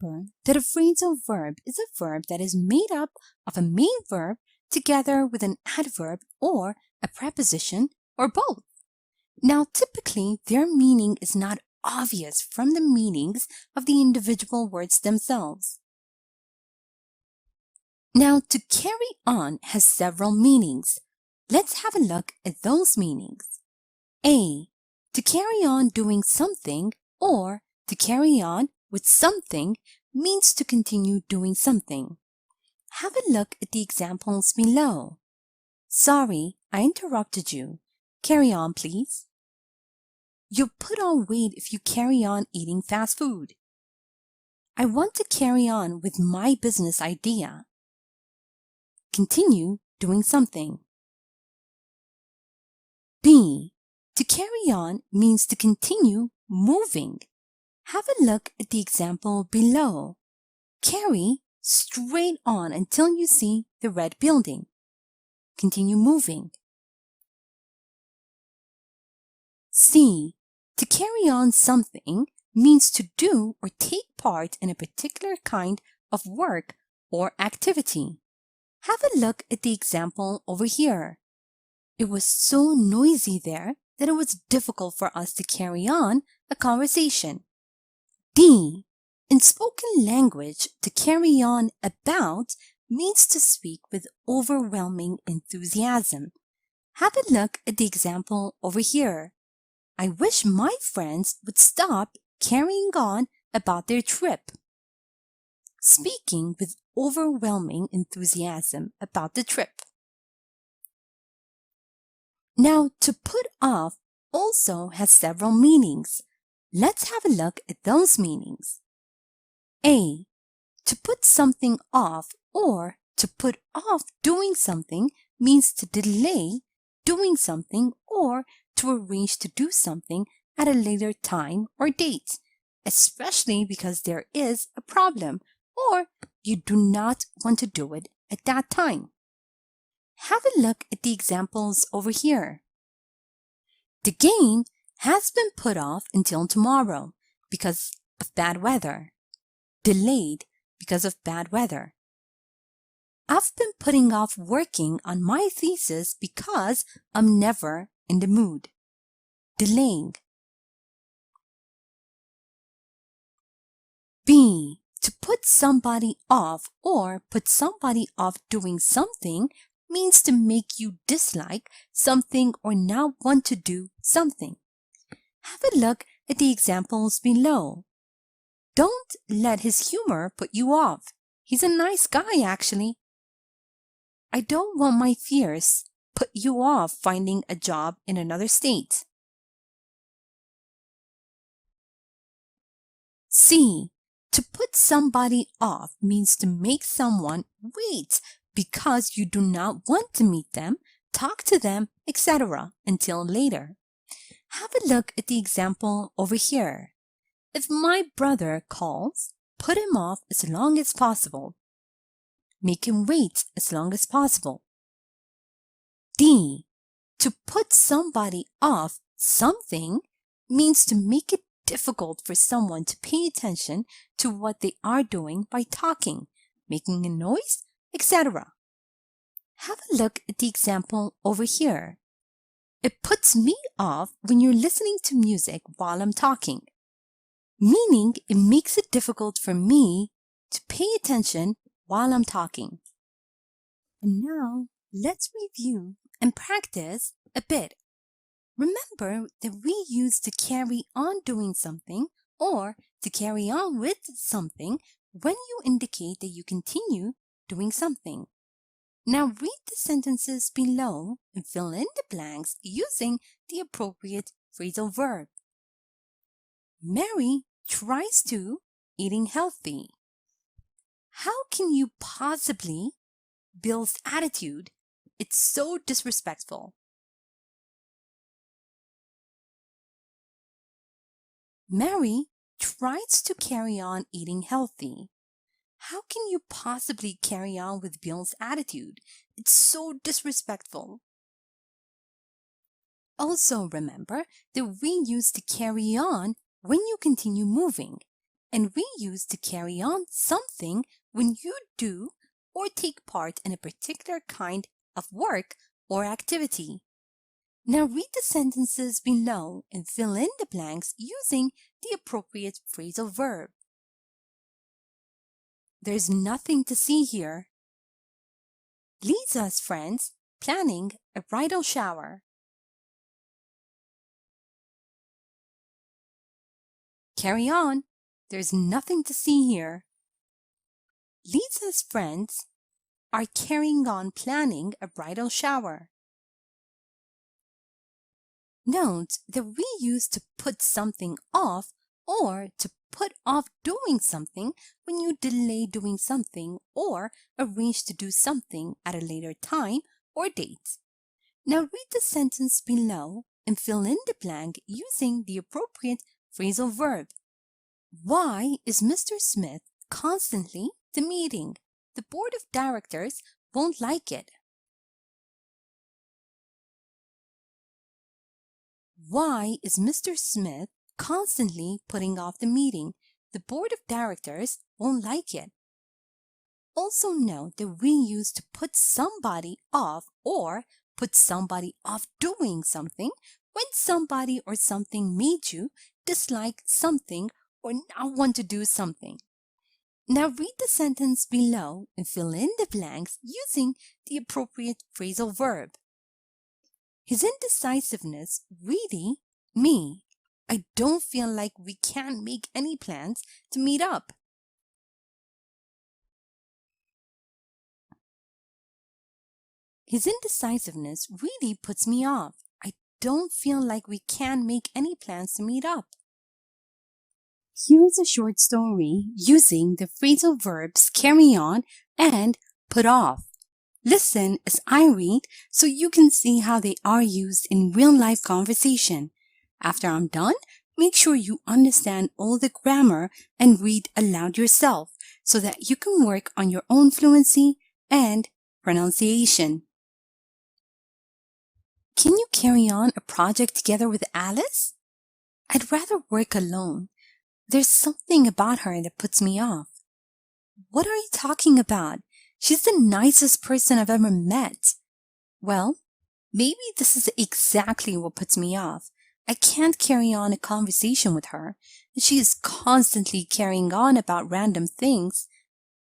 Remember that a phrasal verb is a verb that is made up of a main verb together with an adverb or a preposition or both. Now, typically, their meaning is not obvious from the meanings of the individual words themselves. Now, to carry on has several meanings. Let's have a look at those meanings. A. To carry on doing something or to carry on with something means to continue doing something. Have a look at the examples below. Sorry, I interrupted you. Carry on, please. You'll put on weight if you carry on eating fast food. I want to carry on with my business idea. Continue doing something. B. To carry on means to continue moving. Have a look at the example below. Carry straight on until you see the red building. Continue moving. C. To carry on something means to do or take part in a particular kind of work or activity. Have a look at the example over here. It was so noisy there that it was difficult for us to carry on a conversation. D. In spoken language, to carry on about means to speak with overwhelming enthusiasm. Have a look at the example over here. I wish my friends would stop carrying on about their trip. Speaking with overwhelming enthusiasm about the trip. Now, to put off also has several meanings. Let's have a look at those meanings. A. To put something off or to put off doing something means to delay doing something or to arrange to do something at a later time or date, especially because there is a problem or you do not want to do it at that time. Have a look at the examples over here. The game has been put off until tomorrow because of bad weather. Delayed because of bad weather. I've been putting off working on my thesis because I'm never in the mood. Delaying. B. To put somebody off or put somebody off doing something means to make you dislike something or not want to do something. Have a look at the examples below. Don't let his humor put you off. He's a nice guy, actually. I don't want my fears put you off finding a job in another state. C. To put somebody off means to make someone wait because you do not want to meet them, talk to them, etc. until later. Have a look at the example over here. If my brother calls, put him off as long as possible. Make him wait as long as possible. D. To put somebody off something means to make it difficult for someone to pay attention to what they are doing by talking, making a noise, etc. Have a look at the example over here. It puts me off when you're listening to music while I'm talking, meaning it makes it difficult for me to pay attention while I'm talking. And now, let's review and practice a bit. Remember that we use to carry on doing something or to carry on with something when you indicate that you continue doing something. Now read the sentences below and fill in the blanks using the appropriate phrasal verb. Mary tries to eating healthy. How can you possibly? Bill's attitude, it's so disrespectful. Mary tries to carry on eating healthy. How can you possibly carry on with Bill's attitude? It's so disrespectful. Also remember that we use to carry on when you continue moving, and we use to carry on something when you do or take part in a particular kind of work or activity. Now read the sentences below and fill in the blanks using the appropriate phrasal verb. There's nothing to see here. Lisa's friends planning a bridal shower. Carry on. There's nothing to see here. Lisa's friends are carrying on planning a bridal shower. Note that we use to put something off or to put off doing something when you delay doing something or arrange to do something at a later time or date. Now read the sentence below and fill in the blank using the appropriate phrasal verb. Why is Mr. Smith constantly the meeting? The board of directors won't like it. Why is Mr. Smith constantly putting off the meeting? The board of directors won't like it. Also note that we use to put somebody off or put somebody off doing something when somebody or something made you dislike something or not want to do something. Now read the sentence below and fill in the blanks using the appropriate phrasal verb. His indecisiveness really me. I don't feel like we can't make any plans to meet up. His indecisiveness really puts me off. I don't feel like we can make any plans to meet up. Here's a short story using the phrasal verbs carry on and put off. Listen as I read so you can see how they are used in real-life conversation. After I'm done, make sure you understand all the grammar and read aloud yourself so that you can work on your own fluency and pronunciation. Can you carry on a project together with Alice? I'd rather work alone. There's something about her that puts me off. What are you talking about? She's the nicest person I've ever met. Well, maybe this is exactly what puts me off. I can't carry on a conversation with her. She is constantly carrying on about random things.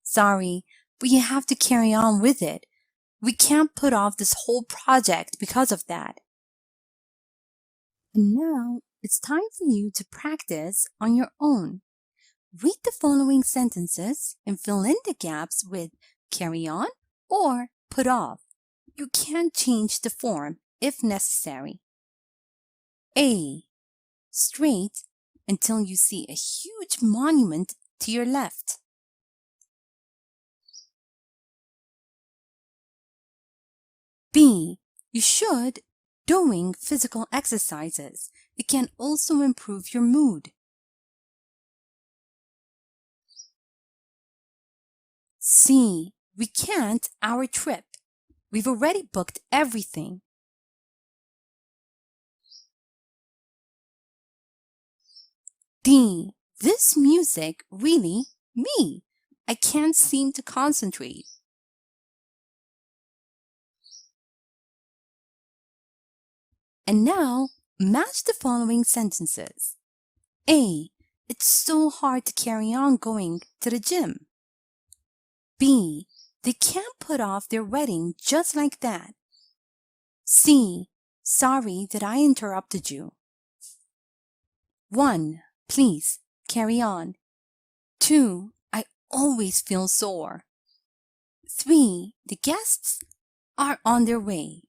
Sorry, but you have to carry on with it. We can't put off this whole project because of that. And now it's time for you to practice on your own. Read the following sentences and fill in the gaps with carry on or put off. You can change the form if necessary. A. Straight until you see a huge monument to your left. B. You should doing physical exercises. It can also improve your mood. C. We can't our trip. We've already booked everything. D. This music really me. I can't seem to concentrate. And now match the following sentences. A. It's so hard to carry on going to the gym. B. They can't put off their wedding just like that. C. Sorry that I interrupted you. 1. Please carry on. 2. I always feel sore. 3. The guests are on their way.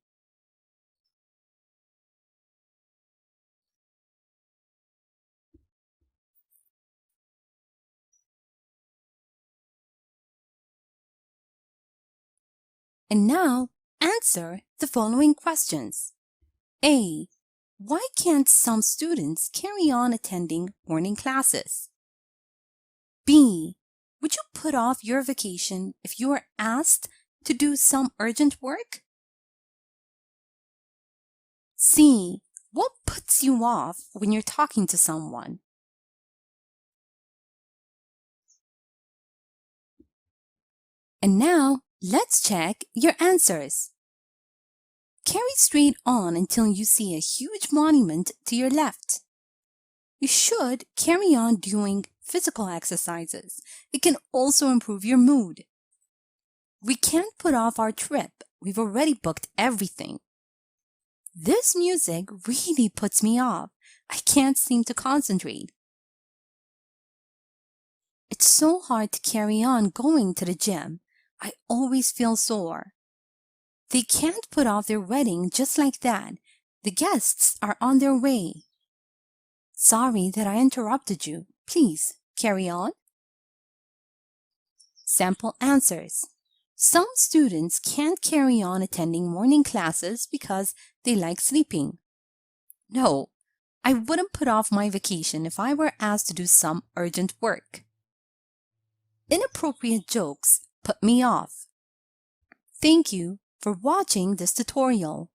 And now, answer the following questions. A. Why can't some students carry on attending morning classes? B. Would you put off your vacation if you are asked to do some urgent work? C. What puts you off when you're talking to someone? And now, let's check your answers. Carry straight on until you see a huge monument to your left. You should carry on doing physical exercises. It can also improve your mood. We can't put off our trip. We've already booked everything. This music really puts me off. I can't seem to concentrate. It's so hard to carry on going to the gym. I always feel sore. They can't put off their wedding just like that. The guests are on their way. Sorry that I interrupted you. Please carry on. Sample answers. Some students can't carry on attending morning classes because they like sleeping. No, I wouldn't put off my vacation if I were asked to do some urgent work. Inappropriate jokes put me off. Thank you for watching this tutorial.